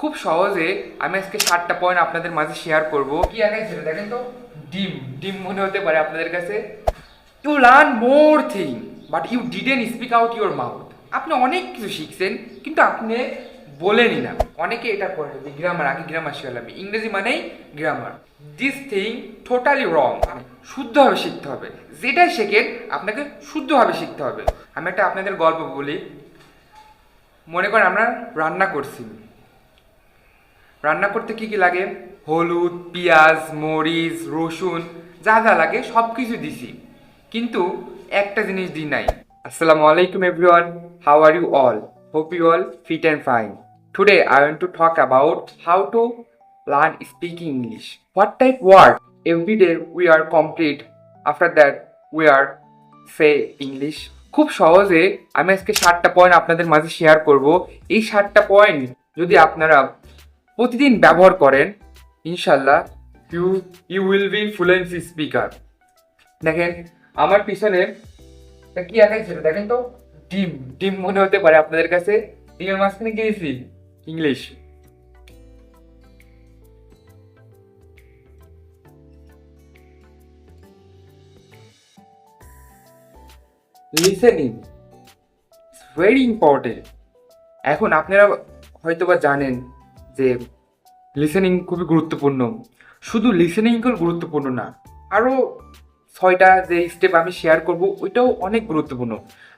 খুব সহজে আমি আজকে 7টা পয়েন্ট আপনাদের মাঝে শেয়ার করব। কি আঁকাই ছিল দেখেন তো, ডিম ডিম মনে হতে পারে আপনাদের কাছে। You learn more thing but you didn't speak out your mouth. আপনি অনেক কিছু শিখছেন কিন্তু আপনি বলেনি না। অনেকে এটা করে যে গ্রামার, আগে গ্রামার শিখালাম, ইংরেজি মানেই গ্রামার। দিস থিং টোটালি রং। শুদ্ধভাবে শিখতে হবে, যেটাই শেখেন আপনাকে শুদ্ধভাবে শিখতে হবে। আমি একটা আপনাদের গল্প বলি। মনে করেন আমরা রান্না করছি, রান্না করতে কি কি লাগে, হলুদ, পেঁয়াজ, মরিচ, রসুন, যা যা লাগে সব কিছু দিছি, কিন্তু একটা জিনিস দিই নাই। আসসালামু আলাইকুম everyone, how are you all? Hope you all fit and fine. Today I want to talk about how to learn speaking English. What type word every day we are complete, after that we are say English. খুব সহজে আমি আজকে 7টা point আপনাদের মাঝে share করব। এই 7টা point যদি আপনারা প্রতিদিন ব্যবহার করেন, ইনশাল্লাহ you you will be fluency speaker. দেখেন আমার পিছনে কি আঁকাই ছিল দেখেন তো, ডিম ডিম মনে হতে পারে আপনাদের কাছে। ডিমের মাঝখানে গিয়েছি ইংলিশ। Listening very important. এখন আপনারা হয়তোবা জানেন যে লিসেনিং খুবই গুরুত্বপূর্ণ। শুধু লিসেনিং গুরুত্বপূর্ণ না, আরও 6টা যে স্টেপ আমি শেয়ার করব ওইটাও অনেক গুরুত্বপূর্ণ।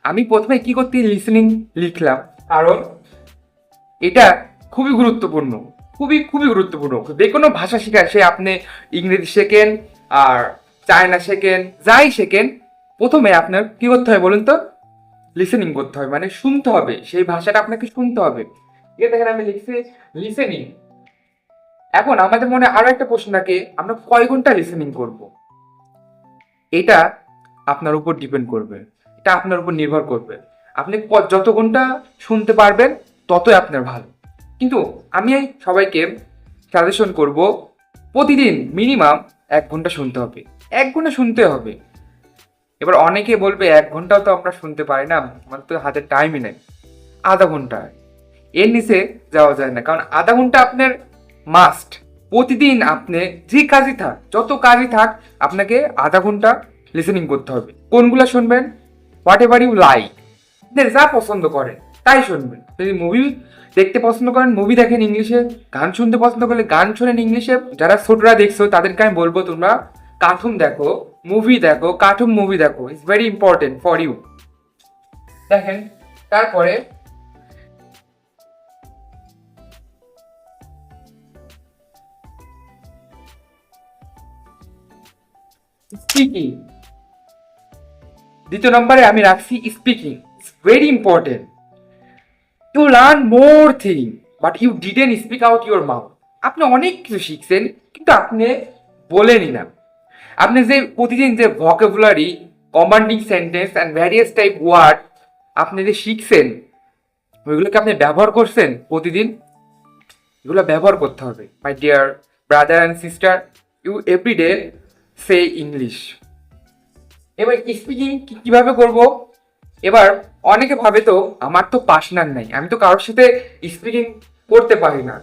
আমি প্রথমে কি করতে লিসেনিং লিখলাম, কারণ এটা খুবই গুরুত্বপূর্ণ, খুবই খুবই গুরুত্বপূর্ণ। যে কোনো ভাষা শেখায়, সে আপনি ইংরেজি শেখেন আর চায়না শেখেন, যাই শেখেন, প্রথমে আপনার কি করতে হয় বলুন তো? লিসেনিং করতে হবে, মানে শুনতে হবে, সেই ভাষাটা আপনাকে শুনতে হবে। এটা দেখেন আমি লিখছি লিসেনিং। এখন আমাদের মনে আরো একটা প্রশ্ন থাকে, আমরা কয় ঘন্টা লিসেনিং করব? এটা আপনার উপর ডিপেন্ড করবে, এটা আপনার উপর নির্ভর করবে। আপনি যত ঘন্টা শুনতে পারবেন ততই আপনার ভালো। কিন্তু আমি সবাইকে সাজেশন করব, প্রতিদিন মিনিমাম 1 ঘন্টা শুনতে হবে, 1 ঘন্টা শুনতে হবে। এবার অনেকে বলবে 1 ঘন্টাও তো আমরা শুনতে পারি না, আমাদের তো হাতে টাইমই নেই। আধা ঘন্টা, এর নিচে যাওয়া যায় না, কারণ আধা ঘন্টা আপনার মাস্ট। প্রতিদিন আপনি যে কাজই থাক, যত কাজই থাক, আপনাকে আধা ঘন্টা লিসেনিং করতে হবে। কোনগুলো শুনবেন? হোয়াট এভার ইউ লাইক, যা পছন্দ করেন তাই শুনবেন। যদি মুভি দেখতে পছন্দ করেন মুভি দেখেন ইংলিশে, গান শুনতে পছন্দ করলে গান শোনেন ইংলিশে। যারা ছোটরা দেখছো তাদেরকে আমি বলবো তোমরা কার্টুন দেখো, মুভি দেখো, কার্টুন মুভি দেখো, it's very important for you. দেখেন তারপরে স্পিকিং, দ্বিতীয় নম্বরে আমি রাখছি speaking. It's very important. You learn more thing but you didn't speak out your mouth. আপনি অনেক কিছু শিখছেন কিন্তু আপনি বলেনি না। আপনি যে প্রতিদিন যে vocabulary, commanding sentence and various type word আপনি যে শিখছেন, ওইগুলোকে আপনি ব্যবহার করছেন প্রতিদিন? এগুলো ব্যবহার করতে হবে। My dear brother and sister, you everyday say English. এবার স্পিকিং কিভাবে করব? এবার অনেকে ভাবে তো আমার তো পার্টনার নাই, আমি তো কারোর সাথে স্পিকিং করতে পারি না।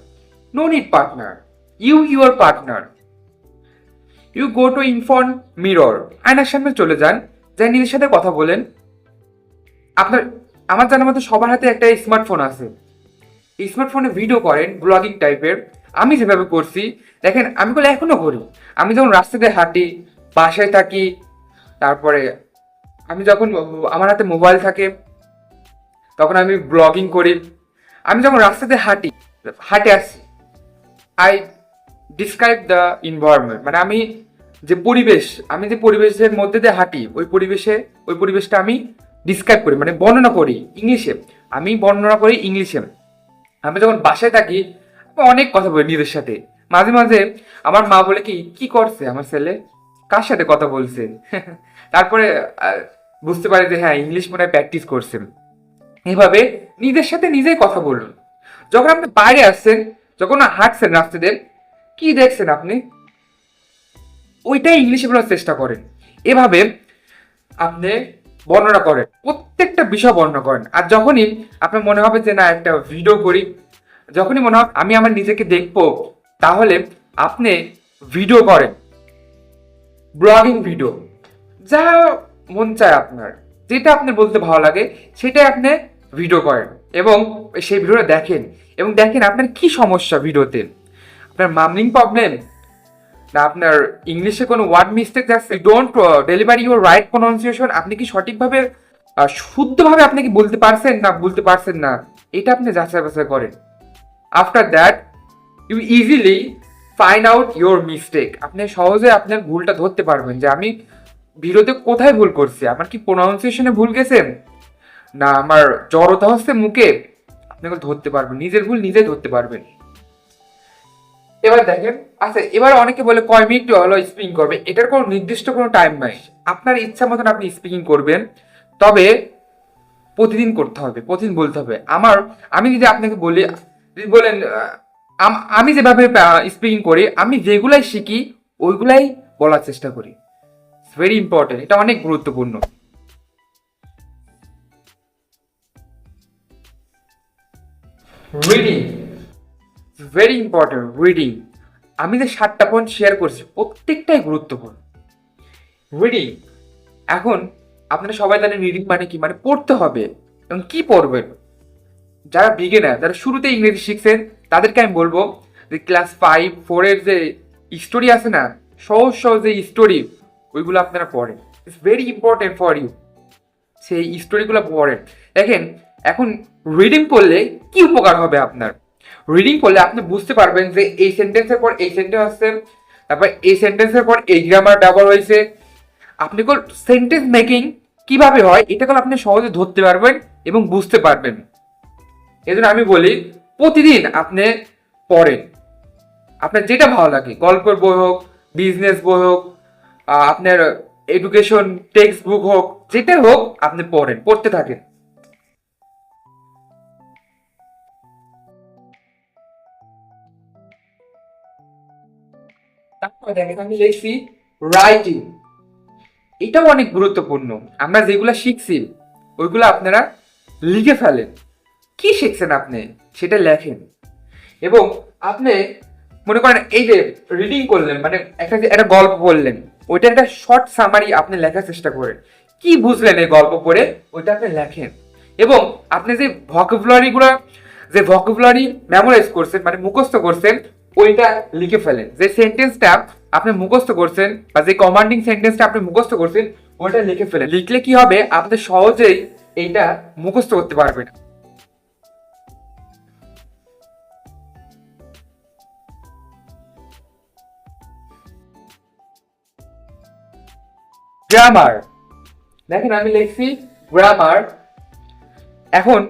No need partner, you your partner. You go to in front mirror, আয়নার সামনে চলে যান, যাই নিজের সাথে কথা বলেন। আপনার, আমার জানার মতো সবার হাতে একটা স্মার্টফোন আছে, এই স্মার্টফোনে ভিডিও করেন ব্লগিং টাইপের। আমি যেভাবে করছি দেখেন, আমি বলে এখনো করি। আমি যখন রাস্তাতে হাঁটি, বাসায় থাকি, তারপরে আমি যখন আমার হাতে মোবাইল থাকে তখন আমি ব্লগিং করি। আমি যখন রাস্তাতে হাঁটে আসি, আই ডিসক্রাইব দ্য এনভায়রনমেন্ট, মানে আমি যে পরিবেশ, আমি যে পরিবেশের মধ্যে দিয়ে হাঁটি, ওই পরিবেশটা আমি ডিসক্রাইব করি, মানে বর্ণনা করি ইংলিশে। আমি বর্ণনা করি ইংলিশে। আমি যখন বাসায় থাকি অনেক কথা বলি নিজের সাথে। মাঝে মাঝে আমার মা বলে কি কি করছে আমার ছেলে, কার সাথে কথা বলছে তারপরে বুঝতে পারি যে হ্যাঁ, ইংলিশ মনে হয় প্র্যাকটিস করছেন। এভাবে নিজের সাথে নিজেই কথা বলুন। যখন আপনি বাইরে আসছেন, যখন হাঁটছেন রাস্তাতে, কি দেখছেন আপনি, ওইটাই ইংলিশে বলার চেষ্টা করেন। এভাবে আপনি বর্ণনা করেন, প্রত্যেকটা বিষয় বর্ণনা করেন। আর যখনই আপনার মনে হবে যে না একটা ভিডিও করি, যখনই মনে হয় আমি আমার নিজেকে দেখবো, তাহলে আপনি ভিডিও করেন, ব্লগিং ভিডিও, যা মন চায় আপনার, যেটা আপনার বলতে ভালো লাগে সেটাই আপনি ভিডিও করেন এবং সেই ভিডিওটা দেখেন এবং দেখেন আপনার কি সমস্যা ভিডিওতে। আপনার মামলিং প্রবলেম, না আপনার ইংলিশে কোনো ওয়ার্ড মিস্টেক আছে, don't deliver your right pronunciation, আপনি কি সঠিকভাবে শুদ্ধভাবে আপনি কি বলতে পারছেন না বলতে পারছেন না, এটা আপনি যাচাই বাছাই করেন। After that you easily find out your mistake. আপনি সহজে আপনার ভুলটা ধরতে পারবেন যে আমি ভিডিওতে কোথায় ভুল করছি, আমার কি প্রোনাউন্সিয়েশনে ভুল গেছেন, না আমার জড়তা হচ্ছে মুখে, আপনি ধরতে পারবেন, নিজের ভুল নিজে ধরতে পারবেন। এবার দেখেন, আচ্ছা এবার অনেকে বলে কয় মিনিট হলো স্পিকিং করবে, এটার কোনো নির্দিষ্ট কোনো টাইম নাই, আপনার ইচ্ছা মতন আপনি স্পিকিং করবেন, তবে প্রতিদিন করতে হবে, প্রতিদিন বলতে হবে। আমি যদি আপনাকে বলি, যদি বলেন আমি যেভাবে স্পিকিং করি, আমি যেগুলাই শিখি ওইগুলাই বলার চেষ্টা করি। ইটস ভেরি ইম্পর্টেন্ট, এটা অনেক গুরুত্বপূর্ণ। Reading very important. রিডিং, আমি যে 7টা পয়েন্ট শেয়ার করছি প্রত্যেকটাই গুরুত্বপূর্ণ। রিডিং, এখন আপনারা সবাই জানেন রিডিং মানে কি, মানে পড়তে হবে। এবং কি পড়বেন, যারা বিগিনার, যারা শুরুতে ইংরেজি শিখছেন, তাদেরকে আমি বলবো যে ক্লাস 5-4 যে স্টোরি আছে না, সহজ সহজ যে স্টোরি, ওইগুলো আপনারা পড়েন। It's very important for you, সেই স্টোরিগুলো পড়েন। দেখেন এখন রিডিং পড়লে কি উপকার হবে আপনার, রিডিং পড়লে আপনি বুঝতে পারবেন যে এই সেন্টেন্সের পর এই সেন্টেন্স আসছে, তারপর এই সেন্টেন্সের পর এই গ্রামার ব্যবহার হয়েছে। আপনি সেন্টেন্স মেকিং কিভাবে হয় এটা আপনি সহজে ধরতে পারবেন এবং বুঝতে পারবেন। এই জন্য আমি বলি প্রতিদিন আপনি পড়েন, আপনার যেটা ভালো লাগে, গল্পের বই হোক, বিজনেস বই হোক, আপনার এডুকেশন টেক্সট বুক হোক, যেটা হোক আপনি পড়েন, পড়তে থাকেন। তারপরে দেখেন আমি লিখছি রাইটিং, এটাও অনেক গুরুত্বপূর্ণ। আমরা যেগুলো শিখছি ওইগুলো আপনারা লিখে ফেলেন, কি শিখছেন আপনি সেটা লেখেন। এবং আপনি মনে করেন এই যে রিডিং করলেন, মানে একটা গল্প পড়লেন, ওইটা একটা শর্ট সামারি আপনি লেখার চেষ্টা করেন, কি বুঝলেন এই গল্প পড়ে ওইটা আপনি লেখেন। এবং আপনি যে ভকেবুলারি মেমোরাইজ করছেন, মানে মুখস্থ করছেন, ওইটা লিখে ফেলেন। যে সেন্টেন্সটা আপনি মুখস্থ করছেন বা যে কমান্ডিং সেন্টেন্সটা আপনি মুখস্থ করছেন ওইটা লিখে ফেলেন। লিখলে কি হবে, আপনি সহজেই এইটা মুখস্থ করতে পারবেন। গ্রামার, দেখেন আমি লিখছি গ্রামার। এখন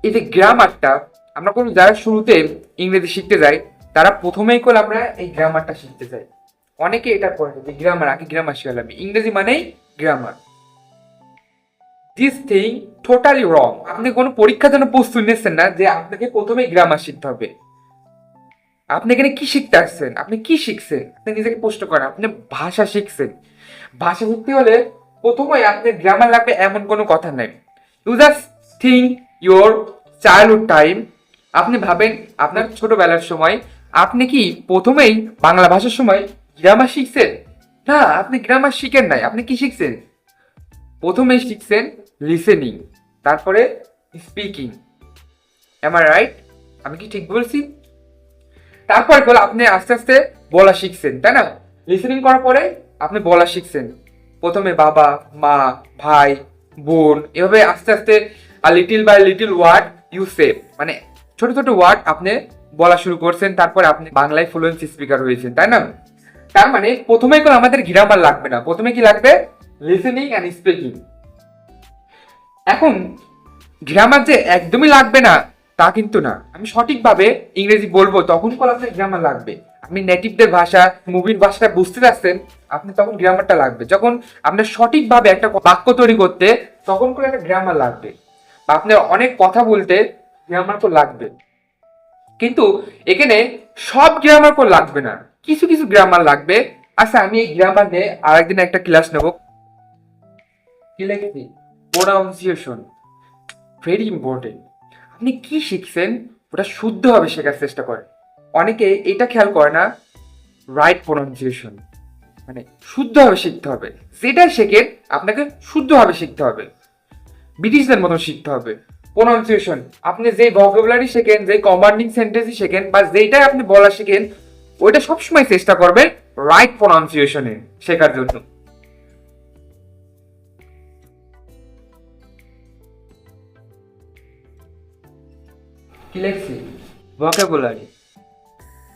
এই যে গ্রামারটা আমরা যারা শুরুতে ইংরেজি শিখতে যাই, তারা প্রথমেই আমরা এই গ্রামারটা শিখতে চাই। অনেকে এটা করে যে গ্রামার, আগে গ্রামার শিখালাম, ইংরেজি মানেই গ্রামার। দিস থিং টোটালি রং। আপনি কোনো পরীক্ষার জন্য প্রস্তুতি নিচ্ছেন না যে আপনাকে প্রথমেই গ্রামার শিখতে হবে। আপনি এখানে কি শিখতে আসছেন, আপনি কি শিখছেন, আপনি নিজেকে প্রশ্ন করেন। আপনি ভাষা শিখছেন, ভাষা শিখতে হলে প্রথমেই আপনার গ্রামার লাগবে এমন কোনো কথা নাই। You just think your childhood time. আপনি ভাবেন আপনার ছোটবেলার সময় আপনি কি প্রথমেই বাংলা ভাষার সময় গ্রামার শিখছেন? না, আপনি গ্রামার শিখেন নাই। আপনি কি শিখছেন? প্রথমেই শিখছেন লিসেনিং, তারপরে স্পিকিং। M I right? আমি কি ঠিক বলছি? তারপরে আপনি আস্তে আস্তে বলা শিখছেন, তাই না? লিসেনিং করার পরে আপনি বলা শিখছেন, প্রথমে বাবা, মা, ভাই, বোন, এভাবে আস্তে আস্তে little by little word you say, মানে ছোট ছোট ওয়ার্ড আপনি বলা শুরু করছেন। তারপরে আপনি বাংলায় ফ্লুয়েন্সি স্পিকার হয়েছেন, তাই না? তার মানে প্রথমে আমাদের গ্রামার লাগবে না, প্রথমে কি লাগবে? Listening and speaking. এখন গ্রামার যে একদমই লাগবে না তা কিন্তু না। আমি সঠিকভাবে ইংরেজি বলবো তখন আপনার গ্রামার লাগবে। আপনি নেটিভদের ভাষা, মুভির ভাষাটা বুঝতে পারছেন, আপনি তখন গ্রামারটা লাগবে। যখন আপনার সঠিকভাবে একটা বাক্য তৈরি করতে তখন করে একটা গ্রামার লাগবে, বা আপনার অনেক কথা বলতে গ্রামার তো লাগবে। কিন্তু এখানে সব গ্রামার তো লাগবে না, কিছু কিছু গ্রামার লাগবে। আচ্ছা আমি এই গ্রামার নিয়ে আরেকদিন একটা ক্লাস নেব। কি লিখেছি? Pronunciation very important. আপনি কি শিখছেন ওটা শুদ্ধভাবে শেখার চেষ্টা করে। অনেকে এটা খেয়াল করে না, রাইট প্রোনাউন্সিয়েশন, মানে শুদ্ধভাবে শিখতে হবে। যেটাই শেখেন আপনাকে শুদ্ধভাবে শিখতে হবে, ব্রিটিশদের মতো শিখতে হবে। প্রোনাউন্সিয়েশন, আপনি যেই ভোকাবুলারি শেখেন, যেই কমান্ডিং সেন্টেন্সই শেখেন, বা যেইটাই আপনি বলা শেখেন, ওইটা সবসময় চেষ্টা করবেন রাইট প্রোনাউন্সিয়েশনে শেখার জন্য। কি লেখছি? Vocabulary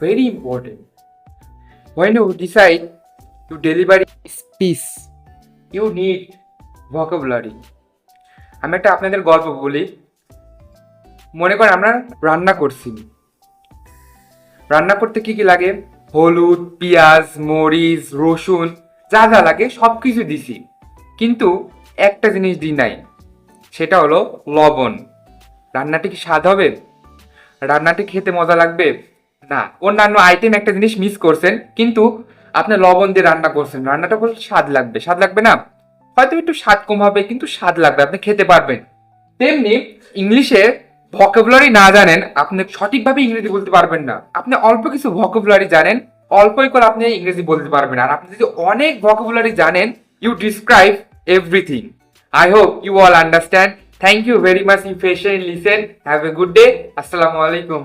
very important. When you decide to deliver speech, you need vocabulary. আমি একটা আপনাদের গল্প বলি। মনে করেন আমরা রান্না করছি, রান্না করতে কি কি লাগে? হলুদ, পেঁয়াজ, মরিচ, রসুন, যা যা লাগে সব কিছু দিছি, কিন্তু একটা জিনিস দিই নাই, সেটা হলো লবণ। রান্নাটি কি স্বাদ হবে? রান্নাটি খেতে মজা লাগবে না। অন্যান্য আইটেম একটা জিনিস মিস করছেন, কিন্তু আপনি লবণ দিয়ে রান্না করছেন, রান্নাটা বল স্বাদ লাগবে, স্বাদ লাগবে না? হয়তো একটু স্বাদ কম হবে, কিন্তু স্বাদ লাগবে, আপনি খেতে পারবেন। তেমনি ইংলিশে ভোকাবুলারি না জানেন, আপনি সঠিকভাবে ইংরেজি বলতে পারবেন না। আপনি অল্প কিছু ভোকাবুলারি জানেন, অল্পই করে আপনি ইংরেজি বলতে পারবেন। আর আপনি যদি অনেক ভোকাবুলারি জানেন, you describe everything. I hope you all understand. Thank you very much. You patiently listen. Have a good day. Assalamu alaikum.